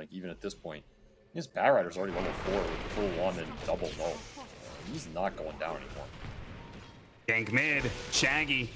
like, even at this point. His Bat Rider's already level 4 with full 1 and double null. He's not going down anymore. Gank mid, Shaggy.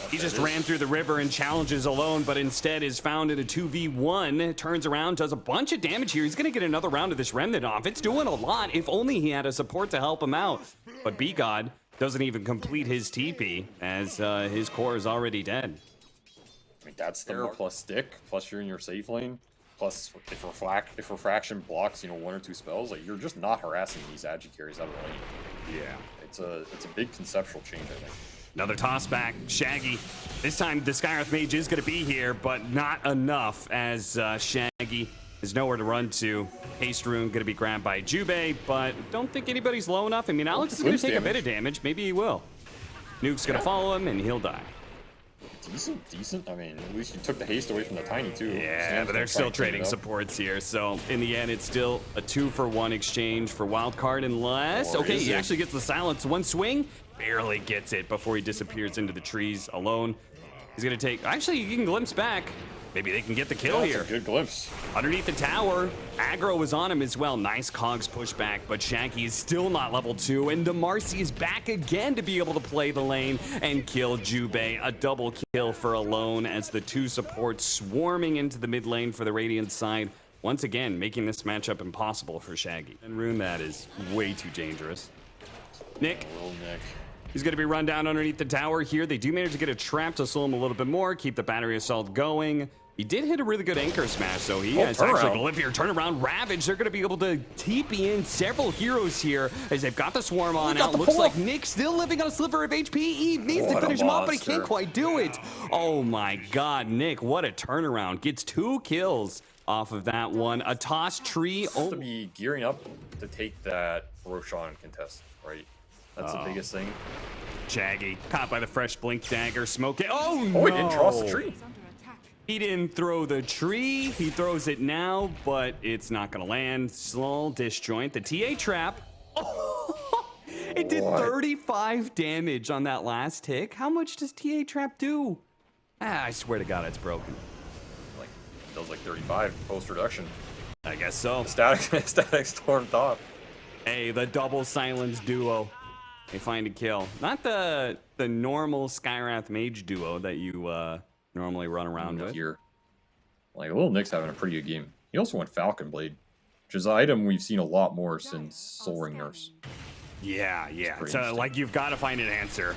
He just ran through the river and challenges alone, but instead is found in a 2v1. Turns around, does a bunch of damage here. He's going to get another round of this Remnant off. It's doing a lot. If only he had a support to help him out. But B-God doesn't even complete his TP as his core is already dead. I mean, that's the plus stick, plus you're in your safe lane, plus if Refraction blocks, you know, 1 or 2 spells, like, you're just not harassing these agi carries out of the lane. Yeah. It's a big conceptual change, I think. Another toss back, Shaggy. This time the Skywrath Mage is going to be here, but not enough as Shaggy is nowhere to run to. Haste Rune going to be grabbed by Jubei, but don't think anybody's low enough. I mean, Alex is going to take a bit of damage. Maybe he will. Nuke's going to follow him, and he'll die. Decent. I mean, at least you took the haste away from the Tiny, too. Yeah, but they're still trading supports here. So, in the end, it's still a 2-for-1 exchange for Wildcard, unless... Okay, he actually gets the silence. One swing, barely gets it before he disappears into the trees alone. He's going to take... Actually, you can glimpse back. Maybe they can get the kill here. That's a good glimpse. Underneath the tower, aggro is on him as well. Nice cogs pushback, but Shaggy is still not level 2, and Marcy is back again to be able to play the lane and kill Jubei. A double kill for Alone as the 2 supports swarming into the mid lane for the Radiant side. Once again, making this matchup impossible for Shaggy. And Rune, that is way too dangerous. Nick. He's going to be run down underneath the tower here. They do manage to get a trap to slow him a little bit more, keep the battery assault going. He did hit a really good anchor smash, so he has actually to live here. Turnaround, Ravage. They're going to be able to TP in several heroes here as they've got the swarm on out. Looks like Nick still living on a sliver of HP. Eve needs to finish him off, but he can't quite do it. Oh my God, Nick, what a turnaround. Gets 2 kills off of that one. A toss tree. Oh, to be gearing up to take that Roshan contest, right? That's the biggest thing. Shaggy caught by the fresh blink dagger. Smoke it. Oh no! Oh, he didn't cross the tree. He didn't throw the tree. He throws it now, but it's not going to land. Small disjoint. The TA trap. Oh, it did 35 damage on that last tick. How much does TA trap do? I swear to God, it's broken. Like, does like 35 post reduction. I guess so. Static storm top. Hey, the double silence duo. They find a kill. Not the normal Skywrath Mage duo that you normally run around with. Here. Like, Little Nick's having a pretty good game. He also went Falcon Blade, which is an item we've seen a lot more since Soul Ring nerfs. Yeah. So, like, you've got to find an answer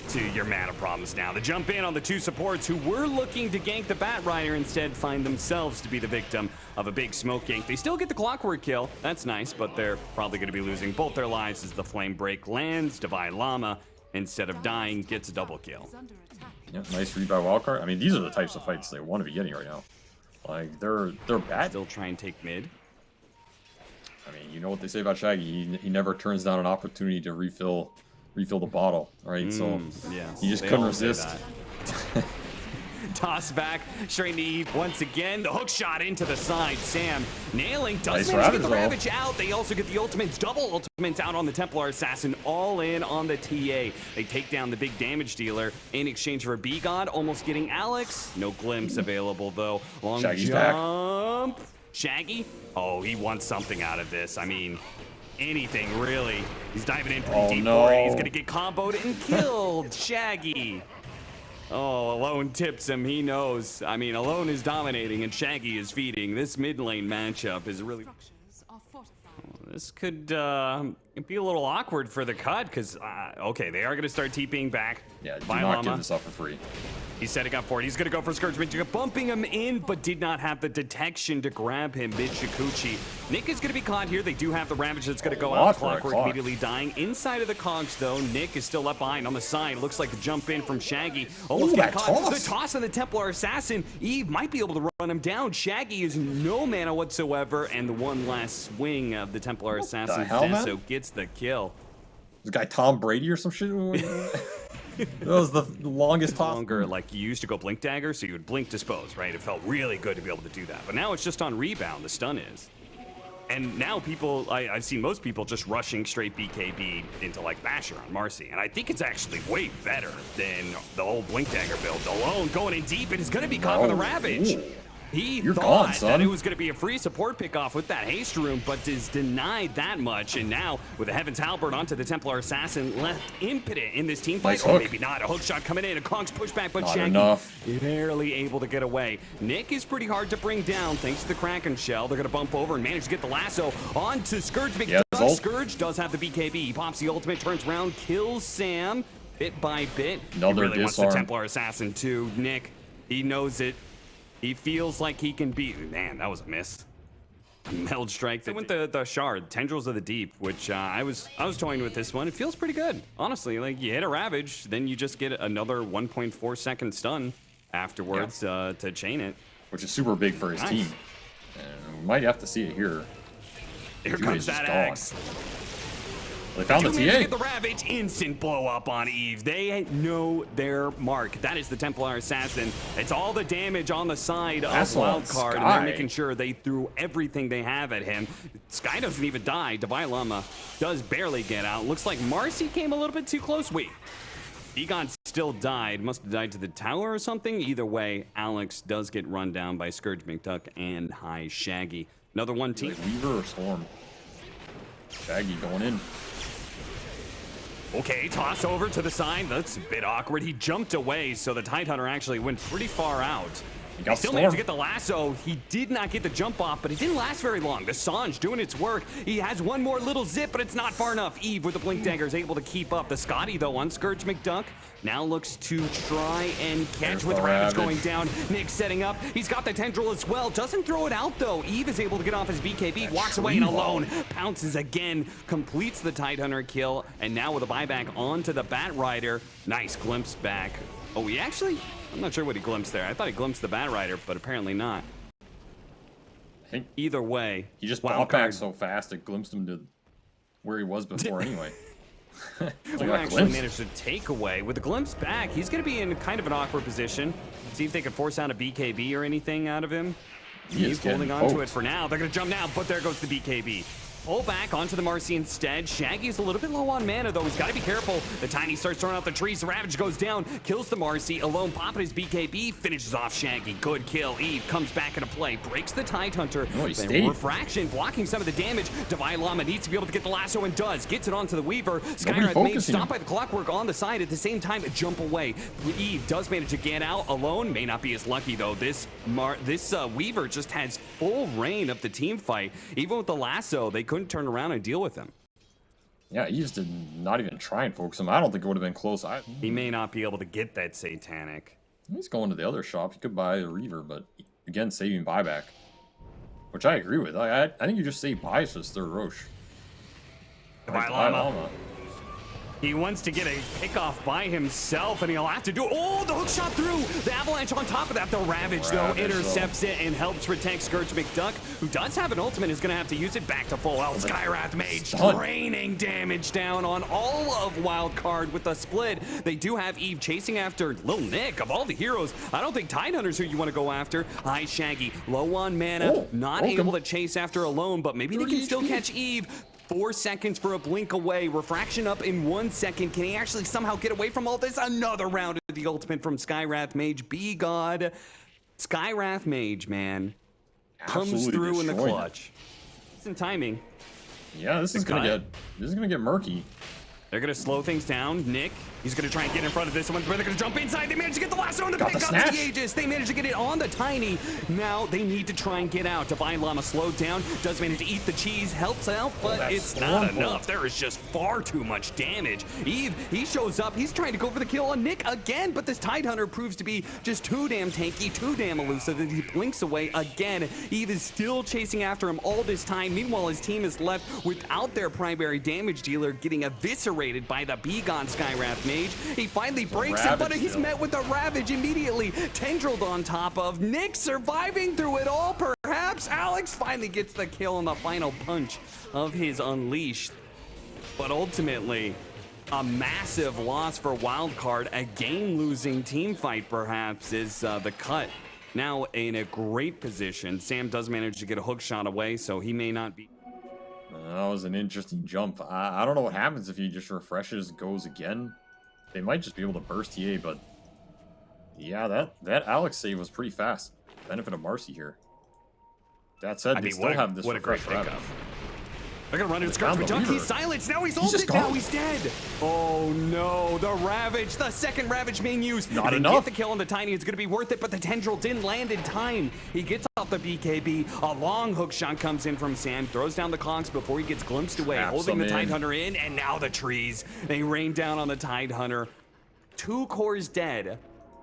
to your mana problems now. The jump in on the 2 supports who were looking to gank the Bat Rider instead find themselves to be the victim of a big smoke gank. They still get the Clockwork kill. That's nice, but they're probably going to be losing both their lives as the Flame Break lands. Divine Llama, instead of dying, gets a double kill. Yeah, nice read by Wildcard. I mean, these are the types of fights they want to be getting right now. Like, they're bad. Still try and take mid. I mean, you know what they say about Shaggy. He never turns down an opportunity to refill the bottle, right? So yeah, he just couldn't resist. Toss back, straight to Eve once again. The hook shot into the side. Sam nailing, does nice manage to get the Ravage out. They also get the ultimates, double ultimates out on the Templar Assassin, all in on the TA. They take down the big damage dealer in exchange for a B-God, almost getting Alex. No glimpse available though. Long Shaggy's jump. Back. Shaggy? Oh, he wants something out of this. I mean, anything really. He's diving in pretty deep for it. He's gonna get comboed and killed. Shaggy. Oh, Alone tips him. He knows. I mean, Alone is dominating and Shaggy is feeding. This mid lane matchup is really... This could be a little awkward for the cut because, okay, they are going to start TPing back. Yeah, do not give this up for free. He's setting up for it. He's going to go for Scourge, bumping him in, but did not have the detection to grab him mid-Shikuchi. Nick is going to be caught here. They do have the Ravage that's going to go out. Clockwork immediately dying. Inside of the cogs, though, Nick is still left behind on the side. Looks like the jump in from Shaggy. Almost got caught. The toss on the Templar Assassin. Eve might be able to run him down. Shaggy is no mana whatsoever, and the one last swing of the Templar Assassin so gets the kill. This guy Tom Brady or some shit? That was the longest toss. Longer, like you used to go blink dagger, so you would blink dispose, right? It felt really good to be able to do that. But now it's just on rebound, the stun is. And now people, I've seen most people just rushing straight BKB into like Basher on Marcy. And I think it's actually way better than the old blink dagger build. Alone going in deep, and it's going to be caught with a Ravage. He You're thought gone, that son. it was going to be a free support pickoff with that haste room, but is denied that much. And now, with the Heaven's Halberd onto the Templar Assassin, left impotent in this team fight. Nice Or hook. maybe not. A hook shot coming in. A Kong's pushback, but Not Shaggy enough. barely able to get away. Nick is pretty hard to bring down thanks to the Kraken Shell. They're going to bump over and manage to get the lasso onto Scourge. Yeah, Scourge does have the BKB. He pops the ultimate, turns around, kills Sam bit by bit. Another he really wants the disarm. Templar Assassin too. Nick, he knows it. He feels like he can beat. Man, that was a miss. A meld strike. They went the shard, Tendrils of the Deep, which I was toying with this one. It feels pretty good, honestly. Like you hit a Ravage, then you just get another 1.4 second stun afterwards to chain it, which is super big for his team. And we might have to see it here. Here comes that axe. They found the TA. Get the Ravage, instant blow up on Eve. They know their mark. That is the Templar Assassin. It's all the damage on the side of Wildcard, and they're making sure they threw everything they have at him. Sky doesn't even die. Divine Llama does barely get out. Looks like Marcy came a little bit too close. Wait, Egon still died. Must have died to the tower or something. Either way, Alex does get run down by Scourge McDuck and High Shaggy. Another one team. Like Weaver or Storm? Shaggy going in. Okay, toss over to the side. That's a bit awkward. He jumped away, so the Tidehunter actually went pretty far out. He still managed to get the lasso. He did not get the jump off, but it didn't last very long. The Sange doing its work. He has one more little zip, but it's not far enough. Eve with the Blink Dagger is able to keep up. The Scotty, though, on Scourge McDuck, now looks to try and catch with the Ravage going down. Nick setting up. He's got the Tendril as well. Doesn't throw it out, though. Eve is able to get off his BKB. Walks away and alone. Pounces again. Completes the Tidehunter kill. And now with a buyback onto the Bat Rider. Nice glimpse back. Oh, he actually... I'm not sure what he glimpsed there. I thought he glimpsed the Bat Rider, but apparently not. I think either way, he just popped back so fast it glimpsed him to where he was before anyway. We actually managed to take away. With the glimpse back, he's going to be in kind of an awkward position. See if they can force out a BKB or anything out of him. He's holding on to it for now. They're going to jump now, but there goes the BKB. Pull back onto the Marcy instead. Shaggy's a little bit low on mana, though. He's got to be careful. The Tiny starts throwing out the trees. The Ravage goes down, kills the Marcy. Alone popping his BKB, finishes off Shaggy. Good kill. Eve comes back into play, breaks the Tidehunter. Oh, he stayed. Refraction, blocking some of the damage. Divine Llama needs to be able to get the lasso and does. Gets it onto the Weaver. Skywrath Mage stopped by the Clockwork on the side at the same time. Jump away. Eve does manage to get out alone. May not be as lucky, though. This Weaver just has full reign of the team fight. Even with the lasso, they couldn't turn around and deal with him. Yeah, he just did not even try and focus him. I don't think it would have been close. He may not be able to get that Satanic. He's going to the other shop. He could buy a Reaver, but again, saving buyback. Which I agree with. I think you just save buys for this third Roche. Divine Llama. He wants to get a pickoff by himself, and he'll have to do it. Oh, the hook shot through! The Avalanche on top of that. The Ravage, though, intercepts it and helps protect Scourge McDuck, who does have an ultimate, is going to have to use it back to full health. Skywrath Mage draining damage down on all of Wildcard with the split. They do have Eve chasing after Lil Nick. Of all the heroes, I don't think Tidehunter's who you want to go after. High Shaggy, low on mana, not able to chase after alone, but maybe they can still catch Eve. 4 seconds for a blink away. Refraction up in 1 second. Can he actually somehow get away from all this? Another round of the ultimate from Skywrath Mage. Be God. Skywrath Mage, man. Comes through in the clutch. Decent timing. Yeah, this is gonna get murky. They're gonna slow things down. Nick, he's gonna try and get in front of this one, but they're gonna jump inside. They managed to get the lasso on the pick up the Aegis. They managed to get it on the Tiny. Now they need to try and get out. Divine Llama slowed down, does manage to eat the cheese, helps out, but it's not enough. There is just far too much damage. Eve, he shows up. He's trying to go for the kill on Nick again, but this Tidehunter proves to be just too damn tanky, too damn elusive, that he blinks away again. Eve is still chasing after him all this time. Meanwhile, his team is left without their primary damage dealer, getting eviscerated by the Begone Skywrath Mage. He finally breaks it, but he's met with a Ravage immediately. Tendrilled on top of. Nick surviving through it all, perhaps. Alex finally gets the kill on the final punch of his Unleashed. But ultimately, a massive loss for Wildcard. A game-losing team fight, perhaps, is the cut. Now in a great position. Sam does manage to get a hook shot away, so he may not be... That was an interesting jump. I don't know what happens if he just refreshes, goes again. They might just be able to burst TA, but yeah, that Alex save was pretty fast. benefit of Marcy here. That said, I they mean, still have this what a great refresh pickup. Ravage. They're gonna run into Found Skirmish, the but Weaver. he's silenced. Now he's He's just ulted. Now gone. he's dead. Oh no, the Ravage, the second Ravage being used. Not They enough. Get the kill on the Tiny. It's gonna be worth it, but the Tendril didn't land in time. He gets off the BKB. A long hook shot comes in from Sam, throws down the Cogs before he gets glimpsed away, Traps holding the him in. Tidehunter in, and now the trees. They rain down on the Tidehunter. 2 cores dead,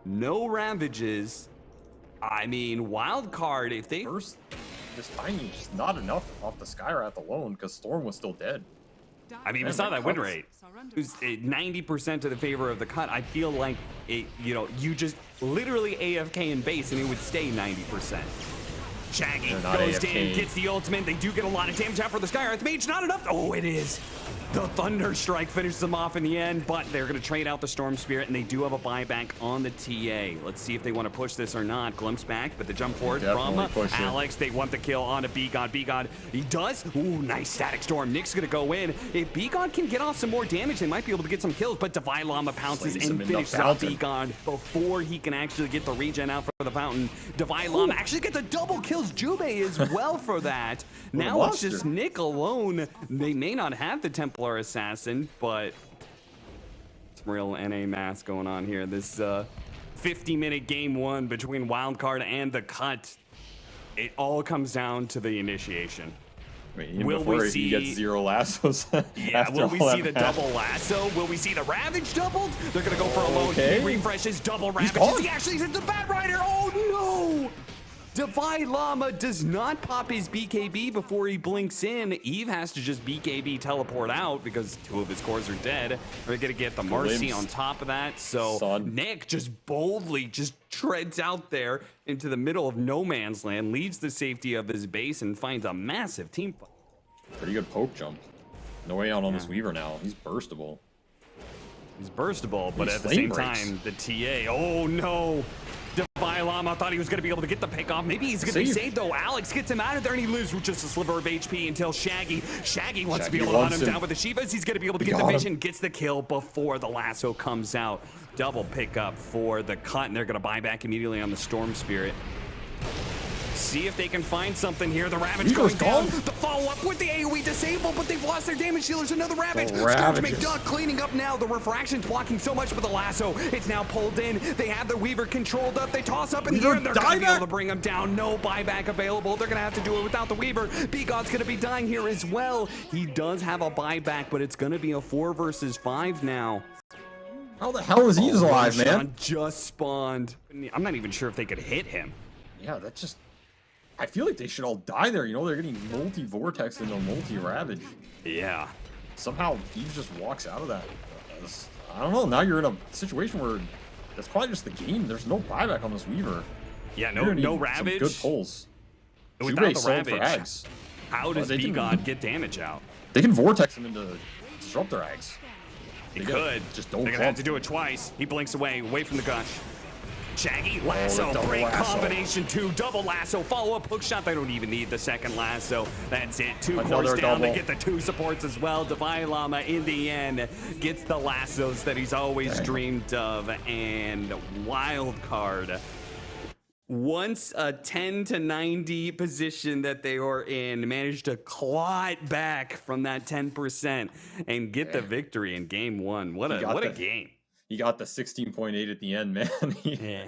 no Ravages. I mean, Wildcard, if they... First, this Tiny is just not enough off the Skywrath alone because Storm was still dead. I mean, we Man, saw the that win cuts. rate. It was 90% to the favor of the cut. I feel like it, you just literally AFK in base and it would stay 90%. Shaggy They're not goes AFK. in, gets the ultimate. They do get a lot of damage out for the Skywrath Mage. Not enough. Oh, it is. The Thunder Strike finishes them off in the end, but they're going to trade out the Storm Spirit, and they do have a buyback on the TA. Let's see if they want to push this or not. Glimpse back, but the jump forward Definitely from push it. Alex. They want the kill on a B-God. B-God, he does. Ooh, nice static storm. Nick's going to go in. If B-God can get off some more damage, they might be able to get some kills, but Divine Llama pounces Slays him and in the finishes off fountain. B-God before he can actually get the regen out for the fountain. Divine Llama actually gets a double kills Jubei as well for that. Now it's just Nick alone. They may not have the Templar Assassin, but some real NA mass going on here. This 50-minute game 1 between Wildcard and the cut. It all comes down to the initiation. I mean, even Will before we he see- gets 0 lassos. Yeah, after will we all see that the math. double lasso? Will we see the Ravage doubled? They're gonna go for a low. Okay. He refreshes double He's Ravages. gone. He actually hits the Bat Rider. Oh no! Divine Llama does not pop his BKB before he blinks in. Eve has to just BKB teleport out because 2 of his cores are dead. We're gonna get the Marcy Glimpse. on top of that. So Son. Nick just boldly just treads out there into the middle of no man's land, leaves the safety of his base, and finds a massive team fight. Pretty good poke jump. No way out on this Weaver now. He's burstable. He's burstable, but He's at the flame same breaks. time, the TA, oh no! Divine Llama thought he was going to be able to get the pick off. Maybe he's going to be Save. saved though. Alex gets him out of there and he loses with just a sliver of HP until Shaggy wants to be Shaggy able to hunt wants him him. down with the Shivas. He's going to be able to He get the got him. vision, gets the kill before the lasso comes out. Double pickup for the cut, and they're going to buy back immediately on the Storm Spirit. See if they can find something here. The Ravage Weaver's going down. gone. The follow-up with the AoE disabled, but they've lost their damage dealers. Another Ravage. The Scourge Ravages. McDuck cleaning up now. The refraction's blocking so much, but the lasso, it's now pulled in. They have the Weaver controlled up. They toss up in the Weaver air, and they're going to be able dieback. to bring him down. No buyback available. They're going to have to do it without the Weaver. B-God's going to be dying here as well. He does have a buyback, but it's going to be a 4 versus 5 now. How the hell is he alive, Roshan man? just spawned. I'm not even sure if they could hit him. Yeah, that's just... I feel like they should all die there. You know, they're getting multi-vortex into multi-ravage. Yeah. Somehow Eve just walks out of that. I don't know. Now you're in a situation where that's probably just the game. There's no buyback on this Weaver. Yeah, You're gonna no need Ravage. Some good pulls. Without Jubei the sold for Ravage, Ags. how does they can- B-God get damage out? They can vortex him into disrupt their Ags. He They could. just don't They're gonna have clump. to do it twice. He blinks away from the gush. Shaggy, lasso, double great lasso. combination, 2, double lasso, follow-up hook shot. They don't even need the second lasso. That's it, 2 Another cores down. They double. get the 2 supports as well. Divine Llama, in the end, gets the lassos that he's always dreamed of. And Wildcard, once a 10 to 90 position that they were in, managed to claw it back from that 10% and get the victory in game 1. What a got what a the- game. He got the 16.8 at the end, man. Yeah.